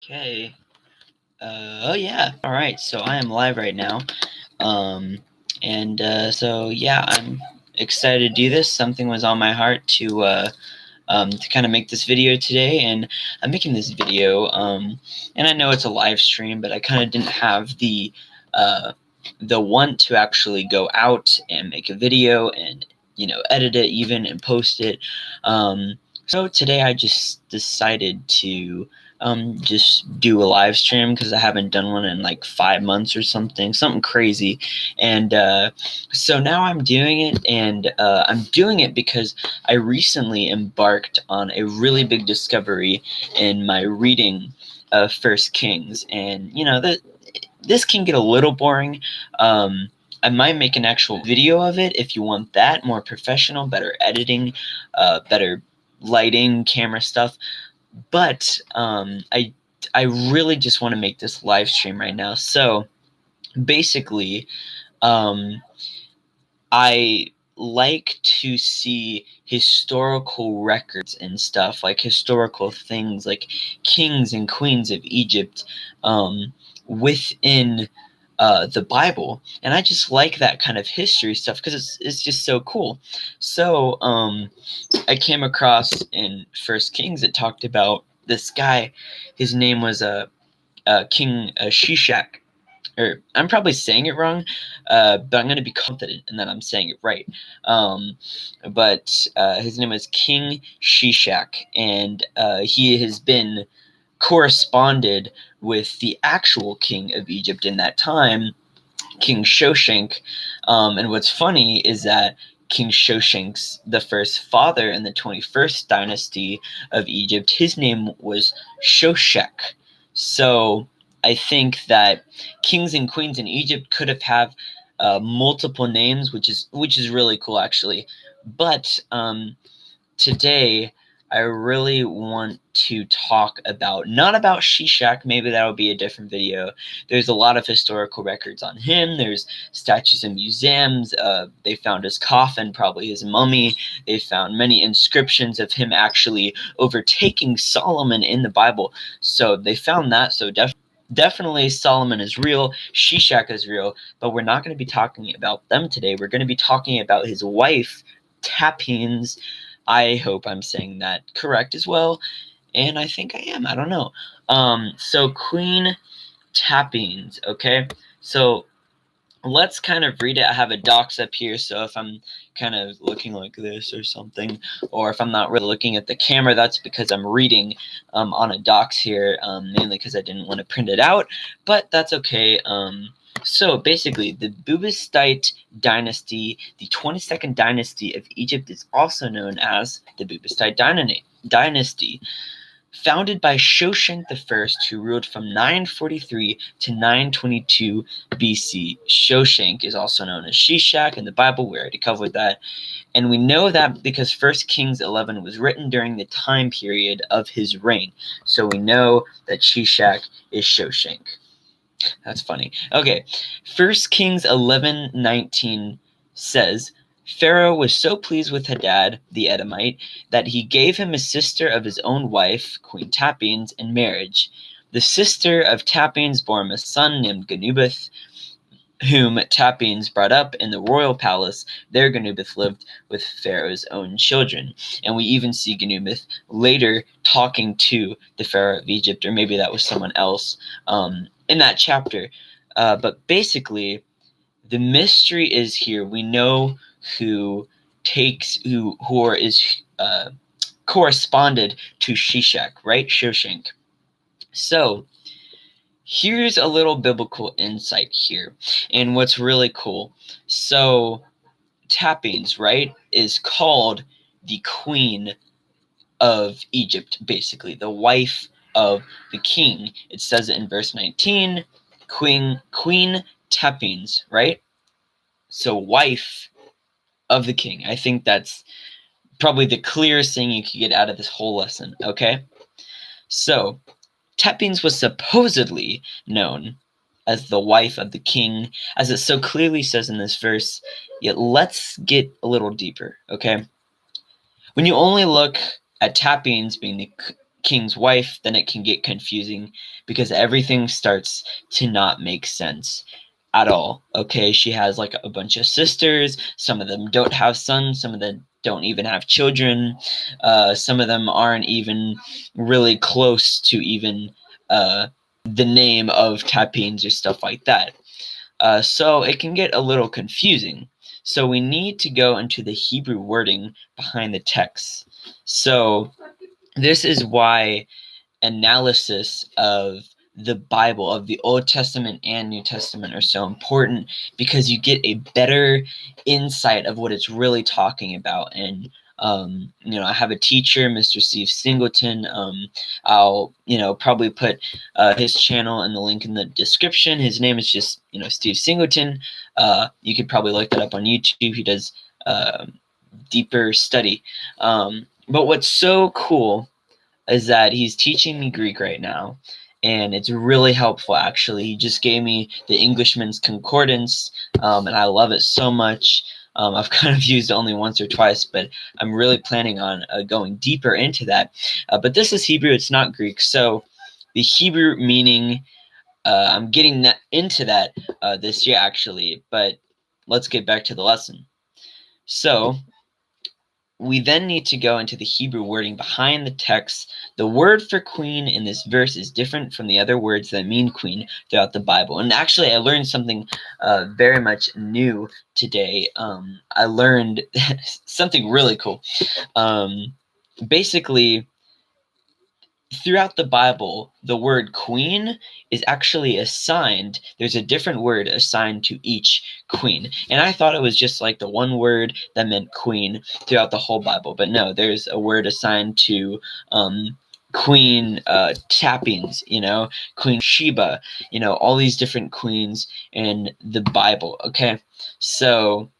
Okay. Oh yeah. All right. So I am live right now. Um, so yeah, I'm excited to do this. Something was on my heart to kind of make this video today, and I'm making this video. And I know it's a live stream, but I kind of didn't have uh, the want to actually go out and make a video and edit it even and post it. So today I just decided to just do a live stream because I haven't done one in like 5 months or something crazy, and so now I'm doing it, and I'm doing it because I recently embarked on a really big discovery in my reading of First Kings, and this can get a little boring. I might make an actual video of it if you want that, more professional, better editing, better lighting, camera stuff. But I really just want to make this live stream right now. So basically, um, I like to see historical records and stuff, like historical things like kings and queens of Egypt within the Bible. And I just like that kind of history stuff because it's just so cool. So I came across in First Kings, it talked about this guy. His name was King Shishak, or I'm probably saying it wrong, but I'm going to be confident in that I'm saying it right. But his name is King Shishak, and he has been corresponded with the actual king of Egypt in that time, King Shoshank. And what's funny is that King Shoshank's the first father in the 21st dynasty of Egypt, his name was Shoshak. So I think that kings and queens in Egypt could have multiple names, which is really cool actually. But today I really want to talk about, not about Shishak, maybe that'll be a different video. There's a lot of historical records on him. There's statues in museums. They found his coffin, probably his mummy. They found many inscriptions of him actually overtaking Solomon in the Bible. So they found that. So definitely Solomon is real, Shishak is real, but we're not going to be talking about them today. We're going to be talking about his wife, Tahpenes. I hope I'm saying that correct as well, and I think I am. I don't know. So Queen Tahpenes, okay? So let's kind of read it. I have a docs up here, so if I'm kind of looking like this or something, or if I'm not really looking at the camera, that's because I'm reading on a docs here, mainly because I didn't want to print it out, but that's okay. So basically, the Bubistite dynasty, the 22nd dynasty of Egypt, is also known as the Bubistite dynasty. Founded by Shoshank I, who ruled from 943 to 922 BC. Shoshank is also known as Shishak in the Bible. We already covered that. And we know that because 1 Kings 11 was written during the time period of his reign. So we know that Shishak is Shoshank. That's funny. Okay, 1 Kings 11:19 says, Pharaoh was so pleased with Hadad the Edomite that he gave him a sister of his own wife, Queen Tahpenes, in marriage. The sister of Tahpenes bore him a son named Genubath, whom Tahpenes brought up in the royal palace. There Genubath lived with Pharaoh's own children. And we even see Genubath later talking to the Pharaoh of Egypt, or maybe that was someone else in that chapter. But basically, the mystery is here. We know who is corresponded to Shishak, right? Shoshank. So here's a little biblical insight here, and what's really cool. So Tahpenes, right, is called the Queen of Egypt, basically the wife of the king. It says it in verse 19, Queen Tahpenes, right? So wife of the king. I think that's probably the clearest thing you could get out of this whole lesson, okay? So Tahpenes was supposedly known as the wife of the king, as it so clearly says in this verse. Yet let's get a little deeper, okay? When you only look at Tahpenes being king's wife, then it can get confusing because everything starts to not make sense at all. Okay, she has like a bunch of sisters. Some of them don't have sons. Some of them don't even have children. Some of them aren't even really close to even the name of Tahpenes or stuff like that. So it can get a little confusing. So we need to go into the Hebrew wording behind the text. So this is why analysis of the Bible, of the Old Testament and New Testament, are so important, because you get a better insight of what it's really talking about. And I have a teacher, Mr. Steve Singleton. I'll probably put his channel and the link in the description. His name is just Steve Singleton. You could probably look that up on YouTube. He does deeper study. But what's so cool is that he's teaching me Greek right now, and it's really helpful, actually. He just gave me the Englishman's Concordance, and I love it so much. I've kind of used it only once or twice, but I'm really planning on going deeper into that. But this is Hebrew, it's not Greek. So the Hebrew meaning, I'm getting into that this year, actually, but let's get back to the lesson. So we then need to go into the Hebrew wording behind the text. The word for queen in this verse is different from the other words that mean queen throughout the Bible. And actually, I learned something very much new today. I learned something really cool. Basically, throughout the Bible, the word queen is actually assigned. There's a different word assigned to each queen. And I thought it was just like the one word that meant queen throughout the whole Bible. But no, there's a word assigned to Queen Tahpenes, Queen Sheba, all these different queens in the Bible. Okay, so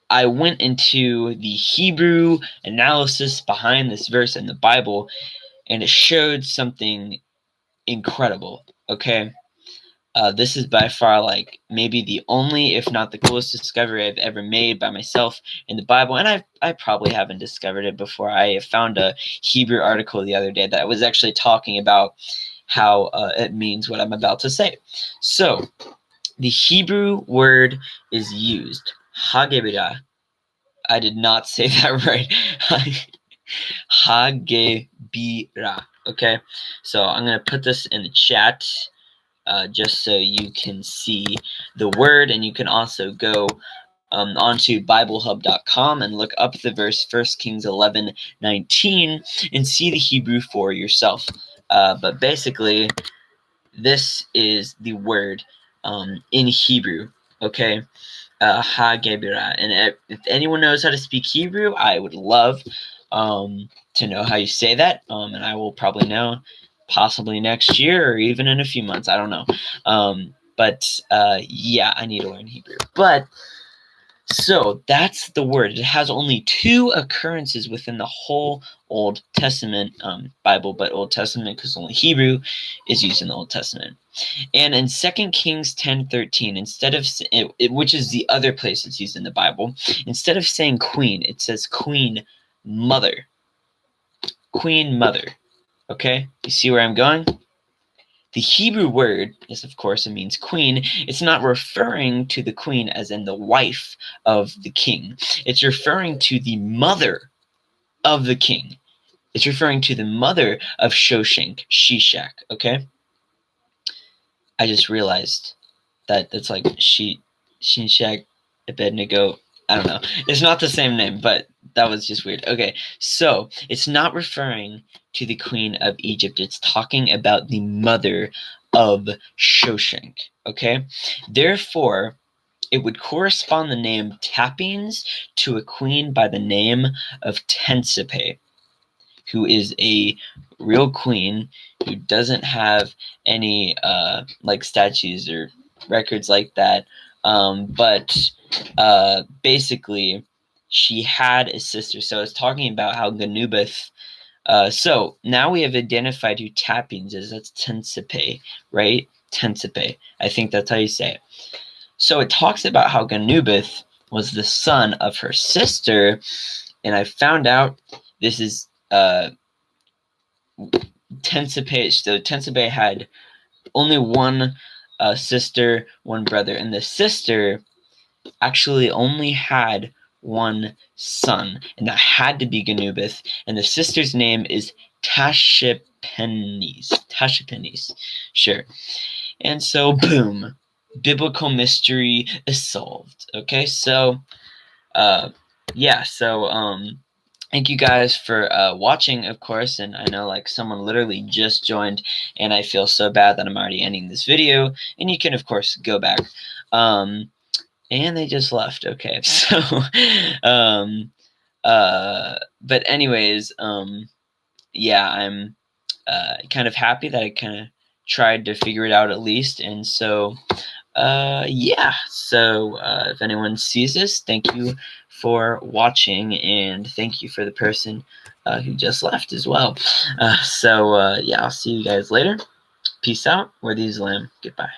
I went into the Hebrew analysis behind this verse in the Bible, and it showed something incredible. Okay, this is by far like maybe the only, if not the coolest discovery I've ever made by myself in the Bible, and I probably haven't discovered it before. I found a Hebrew article the other day that was actually talking about how it means what I'm about to say. So the Hebrew word is used, hagebira. I did not say that right. Hagebira. Okay, so I'm going to put this in the chat just so you can see the word, and you can also go onto BibleHub.com and look up the verse 1 Kings 11:19 and see the Hebrew for yourself. But basically, this is the word in Hebrew. Okay, Hagebira. And if anyone knows how to speak Hebrew, I would love to know how you say that. And I will probably know possibly next year or even in a few months. I don't know. But yeah, I need to learn Hebrew. But so that's the word. It has only 2 occurrences within the whole Old Testament Bible, but Old Testament because only Hebrew is used in the Old Testament. And in 2 Kings 10:13, instead of which is the other place it's used in the Bible, instead of saying queen, it says queen mother. Queen mother. Okay? You see where I'm going? The Hebrew word is, of course, it means queen. It's not referring to the queen as in the wife of the king. It's referring to the mother of the king. It's referring to the mother of Shishak, okay? I just realized that it's like Shishak, Abednego. I don't know. It's not the same name, but that was just weird. Okay, so it's not referring to the queen of Egypt. It's talking about the mother of Shoshank. Okay, therefore, it would correspond the name Tahpenes to a queen by the name of Tensipe, who is a real queen who doesn't have any like statues or records like that. But basically, she had a sister. So it's talking about how Ganubath. So now we have identified who Tahpenes is. That's Tensipe, right? Tensipe. I think that's how you say it. So it talks about how Ganubath was the son of her sister, and I found out this is Tensape. So Tensape had only one sister, one brother, and the sister actually only had one son, and that had to be Ganubith. And the sister's name is Tahpenes. Tahpenes, sure. And so, boom, biblical mystery is solved. Okay, so, yeah, so, thank you guys for watching, of course, and I know like someone literally just joined, and I feel so bad that I'm already ending this video, and you can, of course, go back. And they just left. Okay, so, but anyways, yeah, I'm kind of happy that I kind of tried to figure it out at least, and so, yeah, so if anyone sees this, thank you for watching, and thank you for the person who just left as well. So, yeah, I'll see you guys later. Peace out. We're these lamb. Goodbye.